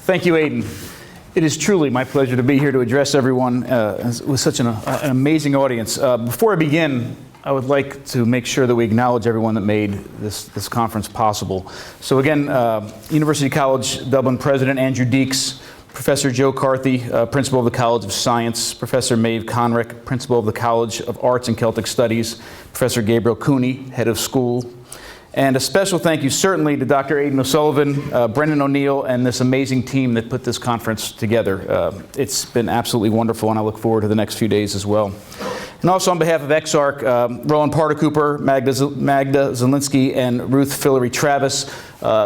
Thank you, Aidan. It is truly my pleasure to be here to address everyone with such an amazing audience. Before I begin, I would like to make sure that we acknowledge everyone that made this conference possible. So again, University College Dublin President Andrew Deeks, Professor Joe Carthy, Principal of the College of Science, Professor Maeve Conrick, Principal of the College of Arts and Celtic Studies, Professor Gabriel Cooney, Head of School, and a special thank you certainly to Dr. Aidan O'Sullivan, Brendan O'Neill, and this amazing team that put this conference together. It's been absolutely wonderful, and I look forward to the next few days as well. And also on behalf of EXARC, Roland Parter-Cooper, Magda Zielinski, and Ruth Fillery Travis,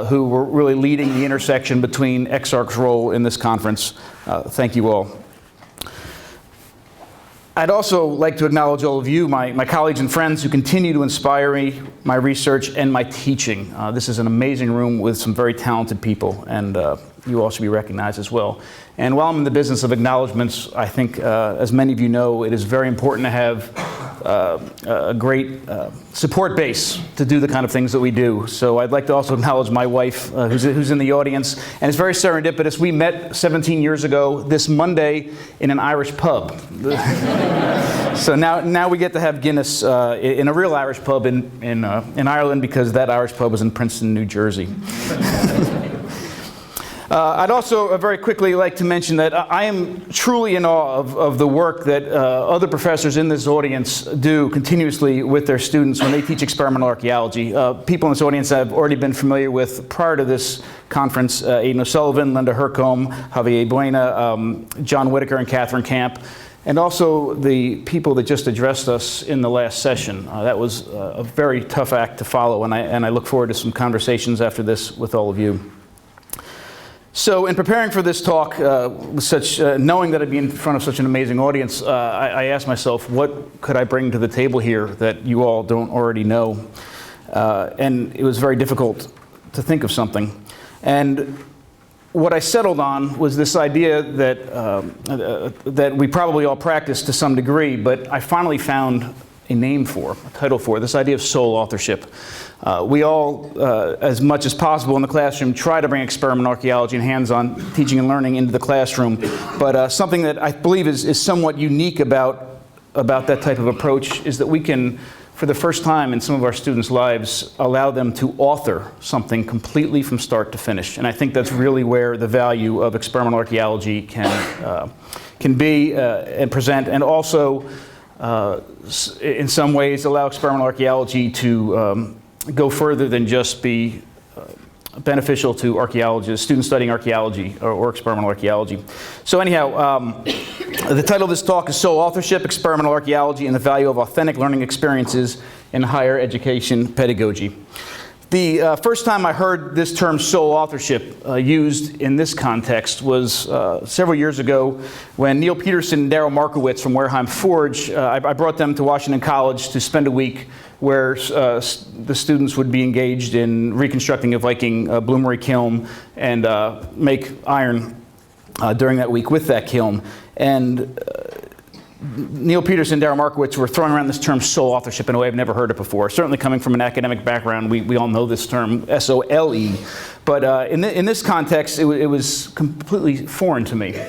who were really leading the intersection between EXARC's role in this conference. Thank you all. I'd also like to acknowledge all of you, my colleagues and friends who continue to inspire me, my research, and my teaching. This is an amazing room with some very talented people, and you all should be recognized as well. And while I'm in the business of acknowledgments, I think, as many of you know, it is very important to have a great support base to do the kind of things that we do. So I'd like to also acknowledge my wife, who's in the audience. And it's very serendipitous. We met 17 years ago this Monday in an Irish pub. So now we get to have Guinness in a real Irish pub in Ireland, because that Irish pub was in Princeton, New Jersey. I'd also very quickly like to mention that I am truly in awe of the work that other professors in this audience do continuously with their students when they teach experimental archaeology. People in this audience I've already been familiar with prior to this conference: Aidan O'Sullivan, Linda Hercombe, Javier Buena, John Whitaker, and Catherine Camp, and also the people that just addressed us in the last session. That was a very tough act to follow, and I look forward to some conversations after this with all of you. So in preparing for this talk, knowing that I'd be in front of such an amazing audience, I asked myself, what could I bring to the table here that you all don't already know? And it was very difficult to think of something. And what I settled on was this idea that we probably all practice to some degree, but I finally found a name for, a title for, this idea of sole authorship. We all, as much as possible in the classroom, try to bring experimental archaeology and hands-on teaching and learning into the classroom, but something that I believe is somewhat unique about that type of approach is that we can, for the first time in some of our students' lives, allow them to author something completely from start to finish. And I think that's really where the value of experimental archaeology can be and present, and also in some ways allow experimental archaeology to go further than just be beneficial to archaeologists, students studying archaeology or experimental archaeology. So anyhow, the title of this talk is Sole Authorship, Experimental Archaeology and the Value of Authentic Learning Experiences in Higher Education Pedagogy. The first time I heard this term sole authorship used in this context was several years ago when Neil Peterson and Daryl Markowitz from Wareheim Forge, I brought them to Washington College to spend a week where the students would be engaged in reconstructing a Viking bloomery kiln and make iron during that week with that kiln. And Neil Peterson and Daryl Markowitz were throwing around this term sole authorship in a way I've never heard it before. Certainly coming from an academic background, we all know this term, S-O-L-E. But in this context, it was completely foreign to me.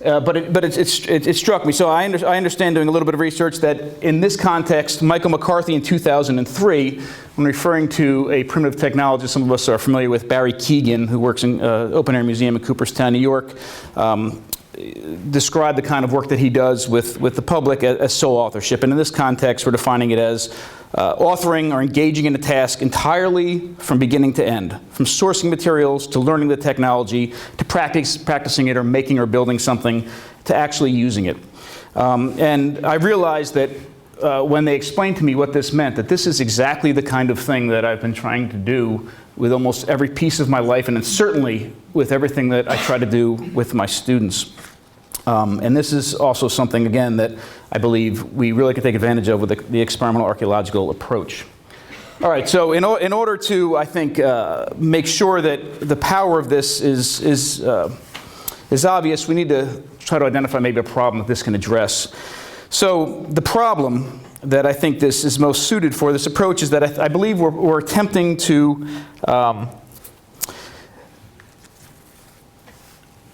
But it struck me. So I understand, doing a little bit of research, that in this context, Michael McCarthy in 2003, when referring to a primitive technologist some of us are familiar with, Barry Keegan, who works in Open Air Museum in Cooperstown, New York, described the kind of work that he does with the public as sole authorship. And in this context, we're defining it as authoring or engaging in a task entirely from beginning to end, from sourcing materials to learning the technology to practicing it or making or building something to actually using it. And I realized that when they explained to me what this meant, that this is exactly the kind of thing that I've been trying to do with almost every piece of my life, and certainly with everything that I try to do with my students. And this is also something, again, that I believe we really can take advantage of with the experimental archaeological approach. All right, so in order to, I think, make sure that the power of this is obvious, we need to try to identify maybe a problem that this can address. So the problem that I think this is most suited for, this approach, is that I believe we're attempting to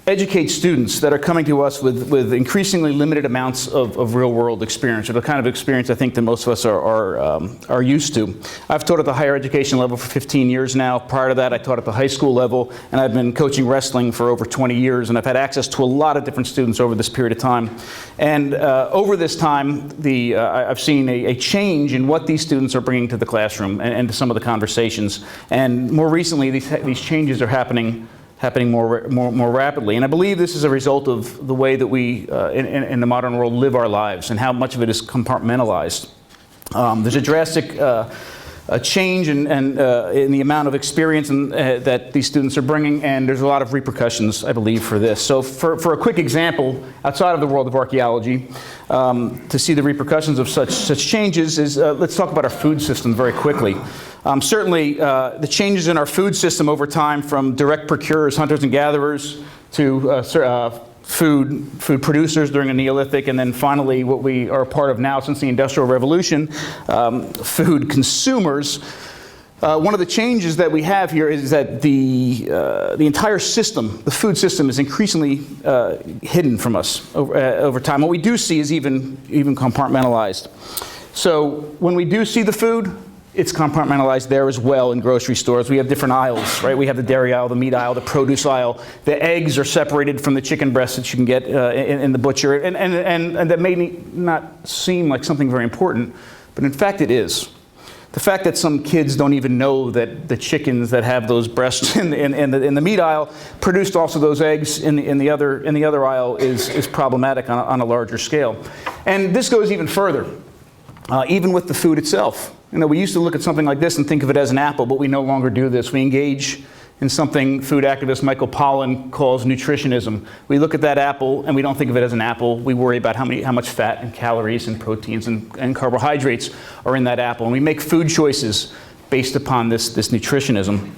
educate students that are coming to us with increasingly limited amounts of real-world experience, or the kind of experience I think that most of us are used to. I've taught at the higher education level for 15 years now. Prior to that, I taught at the high school level, and I've been coaching wrestling for over 20 years, and I've had access to a lot of different students over this period of time. And over this time, I've seen a change in what these students are bringing to the classroom and to some of the conversations. And more recently, these changes are happening more rapidly. And I believe this is a result of the way that we, in the modern world, live our lives and how much of it is compartmentalized. There's a drastic change in the amount of experience that these students are bringing, and there's a lot of repercussions, I believe, for this. So for a quick example, outside of the world of archaeology, to see the repercussions of such changes is, let's talk about our food system very quickly. Certainly, the changes in our food system over time, from direct procurers, hunters and gatherers, to food producers during the Neolithic, and then finally what we are a part of now since the Industrial Revolution, food consumers. One of the changes that we have here is that the entire system, the food system, is increasingly hidden from us over time. What we do see is even compartmentalized. So when we do see the food, it's compartmentalized there as well in grocery stores. We have different aisles, right? We have the dairy aisle, the meat aisle, the produce aisle. The eggs are separated from the chicken breasts that you can get in the butcher. And that may not seem like something very important, but in fact it is. The fact that some kids don't even know that the chickens that have those breasts in the meat aisle produced also those eggs in the other aisle is problematic on a larger scale. And this goes even further, even with the food itself. You know, we used to look at something like this and think of it as an apple, but we no longer do this. We engage in something food activist Michael Pollan calls nutritionism. We look at that apple and we don't think of it as an apple. We worry about how much fat and calories and proteins and carbohydrates are in that apple. And we make food choices based upon this nutritionism.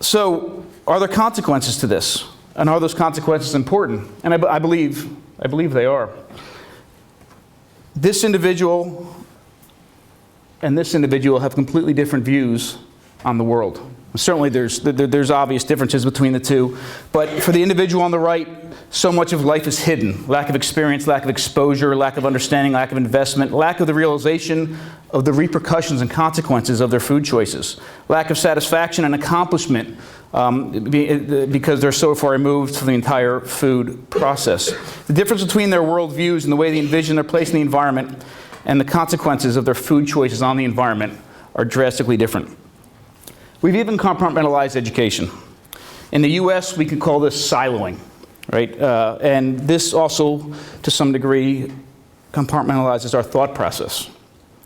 So are there consequences to this? And are those consequences important? And I believe they are. This individual and this individual have completely different views on the world. Certainly there's obvious differences between the two, but for the individual on the right, so much of life is hidden. Lack of experience, lack of exposure, lack of understanding, lack of investment, lack of the realization of the repercussions and consequences of their food choices, lack of satisfaction and accomplishment because they're so far removed from the entire food process. The difference between their worldviews and the way they envision their place in the environment and the consequences of their food choices on the environment are drastically different. We've even compartmentalized education. In the US, we could call this siloing, right? And this also, to some degree, compartmentalizes our thought process,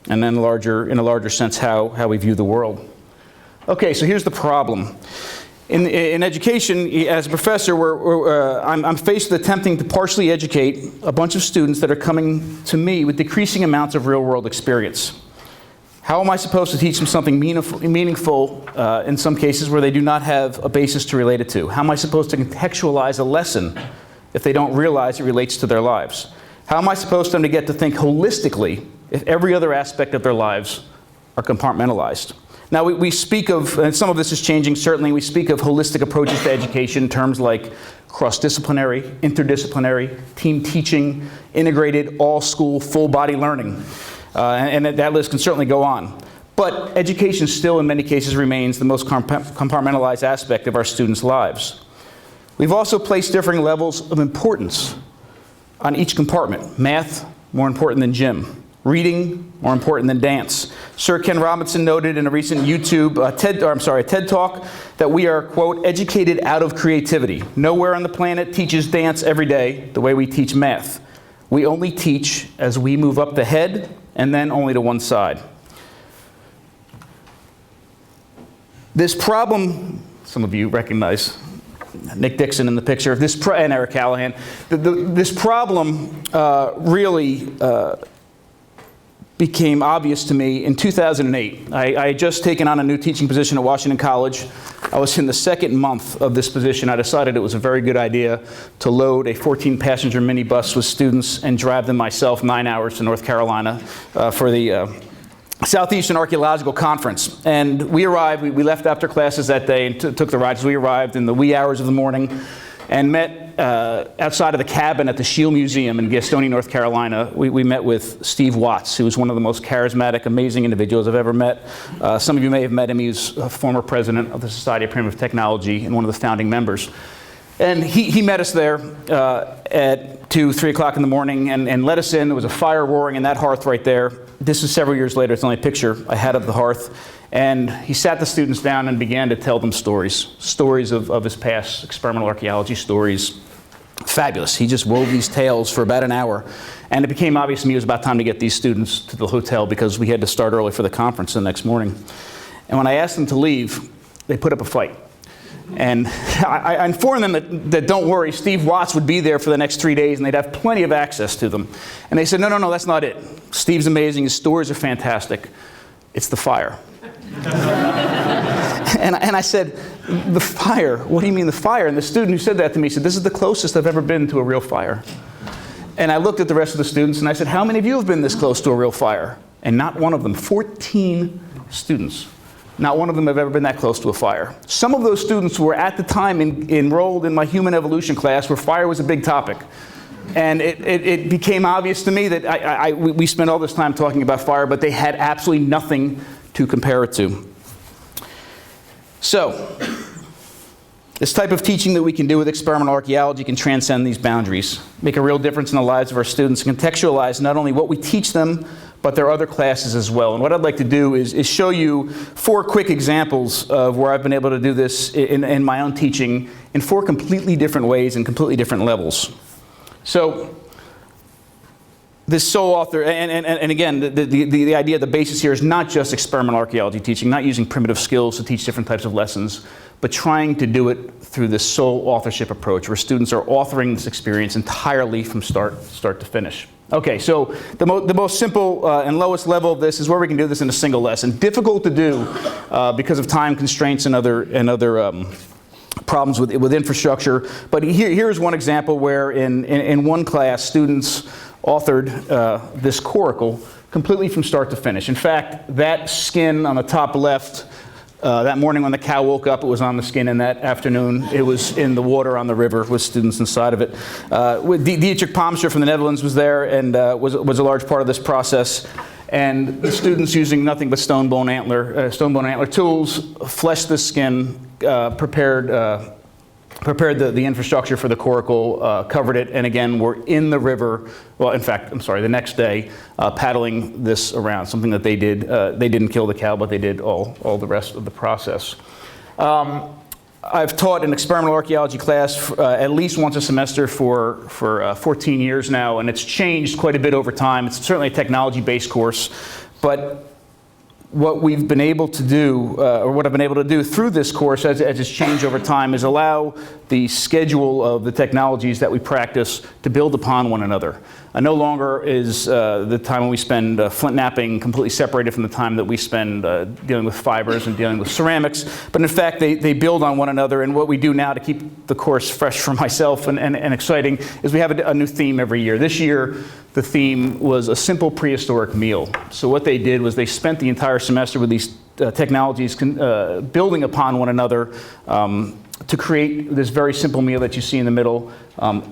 and then in a larger sense, how we view the world. Okay, so here's the problem. In education, as a professor, I'm faced with attempting to partially educate a bunch of students that are coming to me with decreasing amounts of real-world experience. How am I supposed to teach them something meaningful in some cases where they do not have a basis to relate it to? How am I supposed to contextualize a lesson if they don't realize it relates to their lives? How am I supposed to get to think holistically if every other aspect of their lives are compartmentalized? Now, we speak of, and some of this is changing, certainly, we speak of holistic approaches to education, terms like cross-disciplinary, interdisciplinary, team teaching, integrated, all-school, full-body learning. And that list can certainly go on. But education still, in many cases, remains the most compartmentalized aspect of our students' lives. We've also placed differing levels of importance on each compartment. Math, more important than gym. Reading, more important than dance. Sir Ken Robinson noted in a recent TED Talk that we are, quote, educated out of creativity. Nowhere on the planet teaches dance every day the way we teach math. We only teach as we move up the head and then only to one side. This problem, some of you recognize Nick Dixon in the picture, and Eric Callahan. This problem really became obvious to me in 2008. I had just taken on a new teaching position at Washington College. I was in the second month of this position. I decided it was a very good idea to load a 14-passenger minibus with students and drive them myself 9 hours to North Carolina for the Southeastern Archaeological Conference. And we arrived, we left after classes that day and took the ride. So we arrived in the wee hours of the morning and met met outside of the cabin at the Schiele Museum in Gastonia, North Carolina. We met with Steve Watts, who was one of the most charismatic, amazing individuals I've ever met. Some of you may have met him. He was a former president of the Society of Primitive Technology and one of the founding members. And he met us there at 2, 3 o'clock in the morning and let us in. There was a fire roaring in that hearth right there. This is several years later. It's the only picture I had of the hearth. And he sat the students down and began to tell them stories of his past, experimental archaeology stories. Fabulous. He just wove these tales for about an hour. And it became obvious to me it was about time to get these students to the hotel because we had to start early for the conference the next morning. And when I asked them to leave, they put up a fight. And I informed them that don't worry, Steve Watts would be there for the next 3 days and they'd have plenty of access to them. And they said, no, that's not it. Steve's amazing, his stories are fantastic. It's the fire. and I said, the fire? What do you mean the fire? And the student who said that to me said, this is the closest I've ever been to a real fire. And I looked at the rest of the students and I said, how many of you have been this close to a real fire? And not one of them, 14 students. Not one of them have ever been that close to a fire. Some of those students were at the time enrolled in my human evolution class where fire was a big topic. And it became obvious to me that we spent all this time talking about fire, but they had absolutely nothing to compare it to. So, this type of teaching that we can do with experimental archaeology can transcend these boundaries, make a real difference in the lives of our students, and contextualize not only what we teach them, but their other classes as well. And what I'd like to do is show you 4 quick examples of where I've been able to do this in my own teaching in 4 completely different ways and completely different levels. So, this sole author, and again, the idea, the basis here is not just experimental archaeology teaching, not using primitive skills to teach different types of lessons, but trying to do it through this sole authorship approach, where students are authoring this experience entirely from start to finish. Okay, so the most simple and lowest level of this is where we can do this in a single lesson. Difficult to do because of time constraints and other problems with infrastructure. But here's one example where in one class, students authored this coracle completely from start to finish. In fact, that skin on the top left, that morning when the cow woke up, it was on the skin, and that afternoon it was in the water on the river with students inside of it. Dietrich Palmscher from the Netherlands was there and was a large part of this process. And the students, using nothing but stone bone antler tools, fleshed the skin, prepared the infrastructure for the coracle, covered it, and again, were in the river. Well, in fact, I'm sorry, the next day, paddling this around, something that they did. They didn't kill the cow, but they did all the rest of the process. I've taught an experimental archaeology class at least once a semester for 14 years now, and it's changed quite a bit over time. It's certainly a technology-based course, but what we've been able to do, or what I've been able to do through this course as it's changed over time, is allow the schedule of the technologies that we practice to build upon one another. No longer is the time when we spend flint knapping completely separated from the time that we spend dealing with fibers and dealing with ceramics, but in fact they build on one another. And what we do now to keep the course fresh for myself and exciting is we have a new theme every year. This year the theme was a simple prehistoric meal. So what they did was they spent the entire semester with these technologies building upon one another to create this very simple meal that you see in the middle.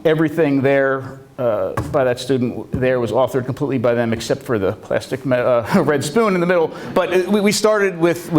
Everything there by that student there was authored completely by them, except for the plastic red spoon in the middle. But we started with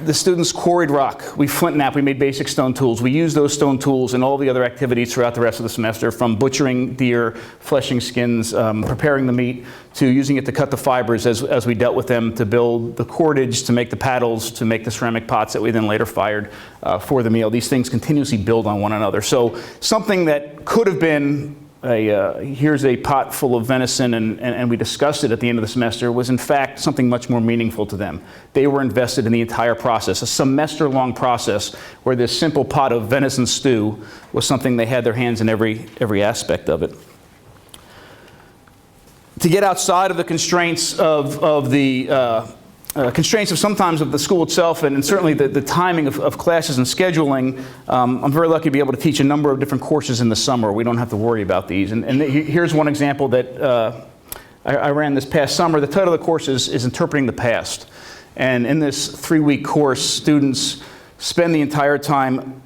the students quarried rock. We flint knapped, we made basic stone tools. We used those stone tools in all the other activities throughout the rest of the semester, from butchering deer, fleshing skins, preparing the meat, to using it to cut the fibers as we dealt with them, to build the cordage, to make the paddles, to make the ceramic pots that we then later fired for the meal. These things continuously build on one another. So something that could have been here's a pot full of venison and we discussed it at the end of the semester was in fact something much more meaningful to them. They were invested in the entire process, a semester-long process where this simple pot of venison stew was something they had their hands in every aspect of it. To get outside of the constraints of the constraints of sometimes of the school itself and certainly the timing of classes and scheduling, I'm very lucky to be able to teach a number of different courses in the summer. We don't have to worry about these. And here's one example that I ran this past summer. The title of the course is Interpreting the Past. And in this 3-week course, students spend the entire time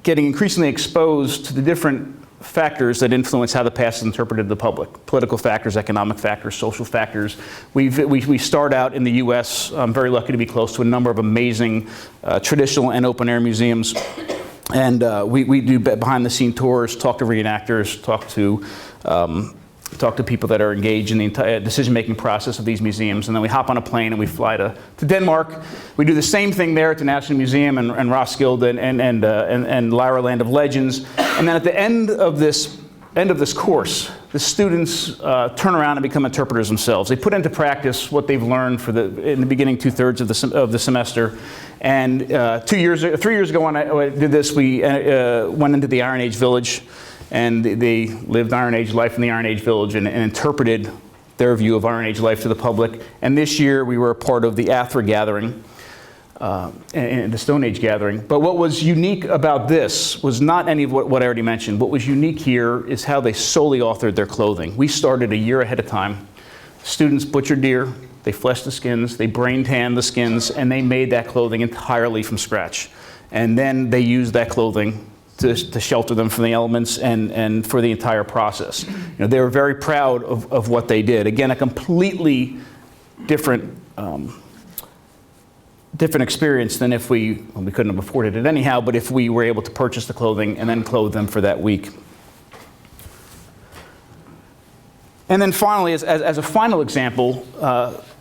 getting increasingly exposed to the different factors that influence how the past is interpreted to the public. Political factors, economic factors, social factors. We start out in the US. I'm very lucky to be close to a number of amazing traditional and open air museums. And we do behind the scene tours, talk to reenactors, talk to people that are engaged in the entire decision-making process of these museums, and then we hop on a plane and we fly to Denmark. We do the same thing there at the National Museum and Roskilde and Lyra Land of Legends. And then at the end of this course, the students turn around and become interpreters themselves. They put into practice what they've learned in the beginning 2/3 of the semester. And 3 years ago when I did this, we went into the Iron Age village. And they lived Iron Age life in the Iron Age village and interpreted their view of Iron Age life to the public. And this year we were a part of the Athra gathering, and the Stone Age gathering. But what was unique about this was not any of what I already mentioned. What was unique here is how they solely authored their clothing. We started a year ahead of time. Students butchered deer, they fleshed the skins, they brain tanned the skins, and they made that clothing entirely from scratch. And then they used that clothing to shelter them from the elements and for the entire process. They were very proud of what they did. Again, a completely different experience than if we couldn't have afforded it anyhow, but if we were able to purchase the clothing and then clothe them for that week. And then finally, as a final example,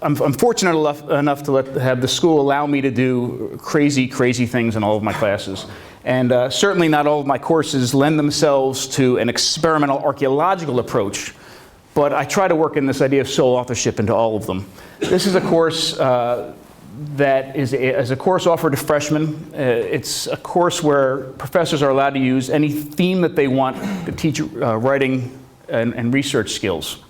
I'm fortunate enough to have the school allow me to do crazy things in all of my classes. And certainly not all of my courses lend themselves to an experimental archaeological approach, but I try to work in this idea of sole authorship into all of them. This is a course that is a course offered to freshmen. It's a course where professors are allowed to use any theme that they want to teach writing and research skills.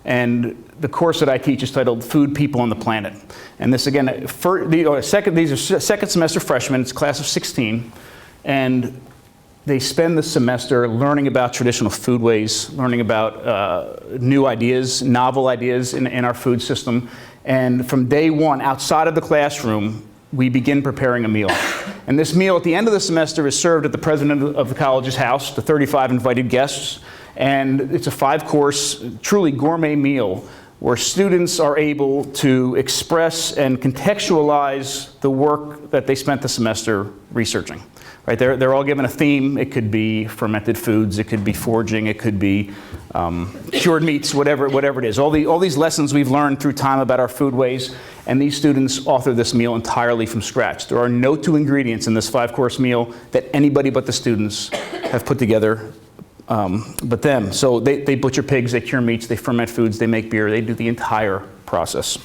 And the course that I teach is titled Food, People, and the Planet. And this again, these are second semester freshmen, it's a class of 16. And they spend the semester learning about traditional foodways, learning about new ideas, novel ideas in our food system. And from day one, outside of the classroom, we begin preparing a meal. And this meal at the end of the semester is served at the president of the college's house, the 35 invited guests. And it's a 5-course, truly gourmet meal where students are able to express and contextualize the work that they spent the semester researching. Right, they're all given a theme. It could be fermented foods, it could be foraging, it could be cured meats, whatever it is. All these lessons we've learned through time about our foodways, and these students author this meal entirely from scratch. There are no 2 ingredients in this 5-course meal that anybody but the students have put together but them. So they butcher pigs, they cure meats, they ferment foods, they make beer, they do the entire process.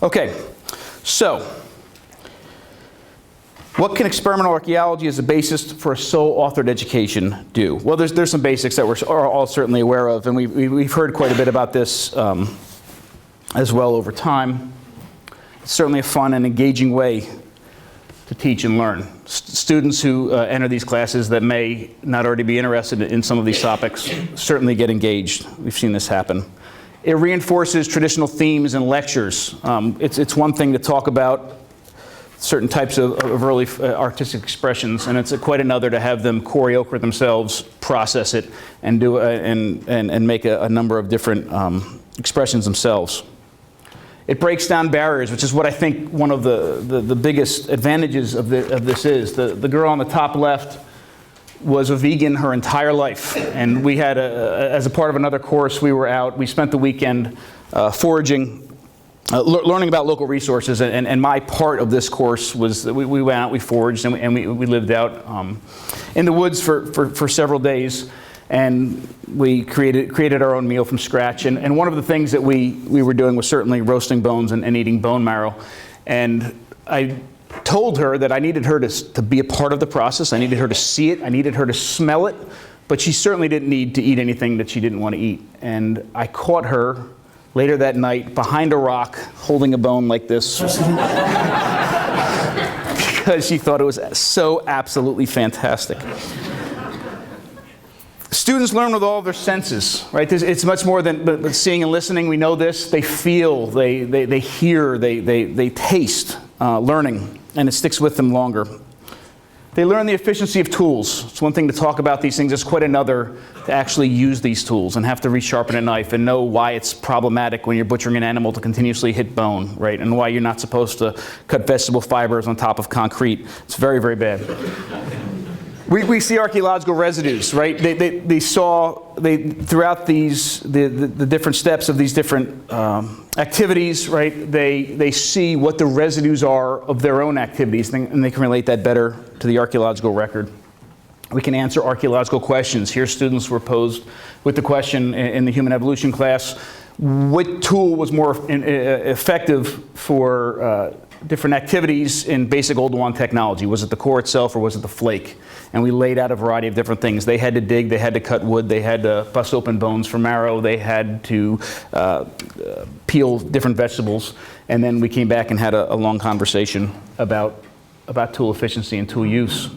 Okay, so what can experimental archaeology as a basis for a sole authored education do? Well, there's some basics that we're all certainly aware of, and we've heard quite a bit about this as well over time. It's certainly a fun and engaging way to teach and learn. Students who enter these classes that may not already be interested in some of these topics certainly get engaged. We've seen this happen. It reinforces traditional themes and lectures. It's one thing to talk about certain types of early artistic expressions, and it's quite another to have them choreograph themselves, process it, and do and make a number of different expressions themselves. It breaks down barriers, which is what I think one of the biggest advantages of this is. The girl on the top left was a vegan her entire life, and we had as a part of another course we spent the weekend foraging, learning about local resources, and my part of this course was that we went out, we foraged, and we lived out in the woods for several days, and we created our own meal from scratch. And one of the things that we were doing was certainly roasting bones and eating bone marrow. And I told her that I needed her to be a part of the process. I needed her to see it. I needed her to smell it. But she certainly didn't need to eat anything that she didn't want to eat. And I caught her later that night behind a rock holding a bone like this because she thought it was so absolutely fantastic. Students learn with all of their senses, right? It's much more than seeing and listening. We know this. They feel, they hear, they taste learning, and it sticks with them longer. They learn the efficiency of tools. It's one thing to talk about these things. It's quite another to actually use these tools and have to resharpen a knife and know why it's problematic when you're butchering an animal to continuously hit bone, right? And why you're not supposed to cut vegetable fibers on top of concrete. It's very, very bad. We see archaeological residues, right? They saw throughout the different steps of these different activities, right? They see what the residues are of their own activities, and they can relate that better to the archaeological record. We can answer archaeological questions. Here, students were posed with the question in the human evolution class: what tool was more effective for different activities in basic Oldowan technology? Was it the core itself or was it the flake? And we laid out a variety of different things. They had to dig, they had to cut wood, they had to bust open bones for marrow, they had to peel different vegetables, and then we came back and had a long conversation about tool efficiency and tool use.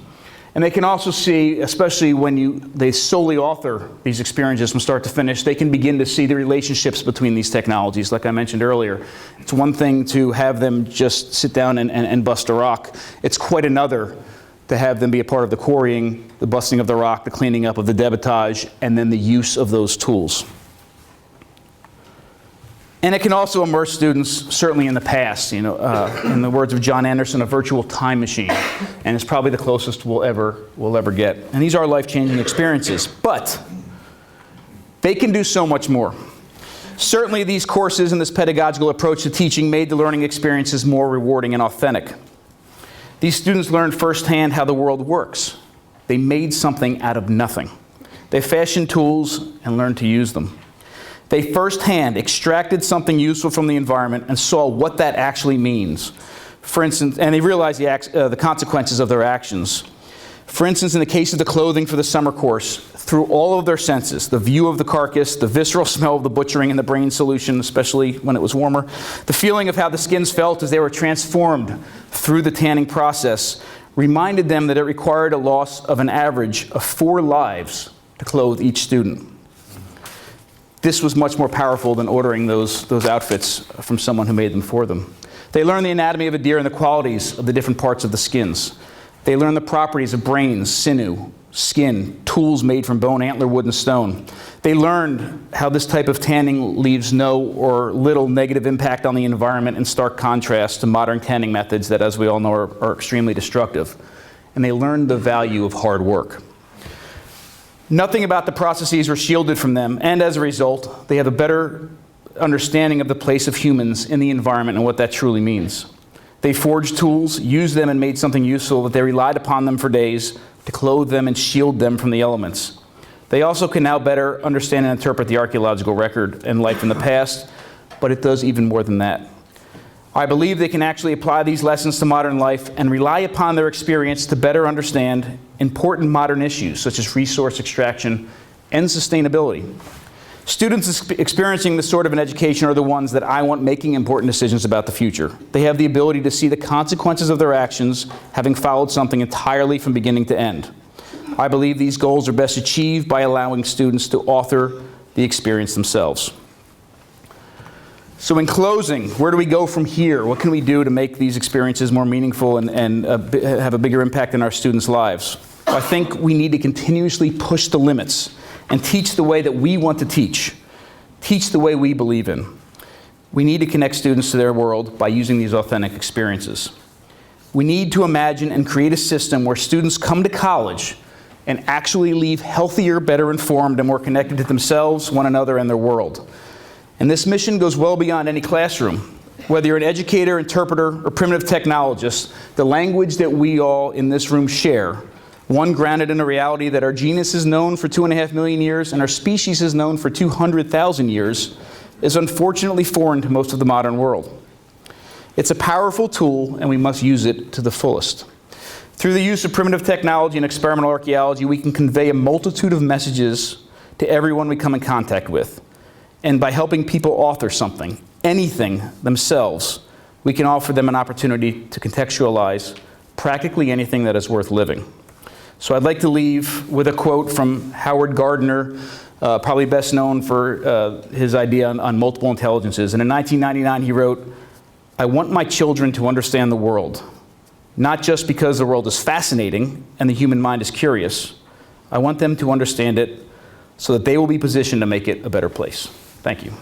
And they can also see, especially when they solely author these experiences from start to finish, they can begin to see the relationships between these technologies, like I mentioned earlier. It's one thing to have them just sit down and bust a rock. It's quite another to have them be a part of the quarrying, the busting of the rock, the cleaning up of the debitage, and then the use of those tools. And it can also immerse students, certainly in the past, in the words of John Anderson, a virtual time machine. And it's probably the closest we'll ever get. And these are life-changing experiences, but they can do so much more. Certainly these courses and this pedagogical approach to teaching made the learning experiences more rewarding and authentic. These students learned firsthand how the world works. They made something out of nothing. They fashioned tools and learned to use them. They firsthand extracted something useful from the environment and saw what that actually means. For instance, and they realized the consequences of their actions. For instance, in the case of the clothing for the summer course, through all of their senses, the view of the carcass, the visceral smell of the butchering and the brain solution, especially when it was warmer, the feeling of how the skins felt as they were transformed through the tanning process, reminded them that it required a loss of an average of 4 lives to clothe each student. This was much more powerful than ordering those outfits from someone who made them for them. They learned the anatomy of a deer and the qualities of the different parts of the skins. They learned the properties of brains, sinew, skin, tools made from bone, antler, wood, and stone. They learned how this type of tanning leaves no or little negative impact on the environment, in stark contrast to modern tanning methods that, as we all know, are extremely destructive. And they learned the value of hard work. Nothing about the processes were shielded from them, and as a result, they have a better understanding of the place of humans in the environment and what that truly means. They forged tools, used them, and made something useful that they relied upon them for days to clothe them and shield them from the elements. They also can now better understand and interpret the archaeological record and life in the past, but it does even more than that. I believe they can actually apply these lessons to modern life and rely upon their experience to better understand important modern issues such as resource extraction and sustainability. Students experiencing this sort of an education are the ones that I want making important decisions about the future. They have the ability to see the consequences of their actions, having followed something entirely from beginning to end. I believe these goals are best achieved by allowing students to author the experience themselves. So in closing, where do we go from here? What can we do to make these experiences more meaningful and have a bigger impact in our students' lives? I think we need to continuously push the limits and teach the way that we want to teach the way we believe in. We need to connect students to their world by using these authentic experiences. We need to imagine and create a system where students come to college and actually leave healthier, better informed, and more connected to themselves, one another, and their world. And this mission goes well beyond any classroom. Whether you're an educator, interpreter, or primitive technologist, the language that we all in this room share, one grounded in a reality that our genus is known for 2.5 million years and our species is known for 200,000 years, is unfortunately foreign to most of the modern world. It's a powerful tool, and we must use it to the fullest. Through the use of primitive technology and experimental archaeology, we can convey a multitude of messages to everyone we come in contact with. And by helping people author something, anything themselves, we can offer them an opportunity to contextualize practically anything that is worth living. So I'd like to leave with a quote from Howard Gardner, probably best known for his idea on multiple intelligences. And in 1999 he wrote, "I want my children to understand the world, not just because the world is fascinating and the human mind is curious. I want them to understand it so that they will be positioned to make it a better place." Thank you.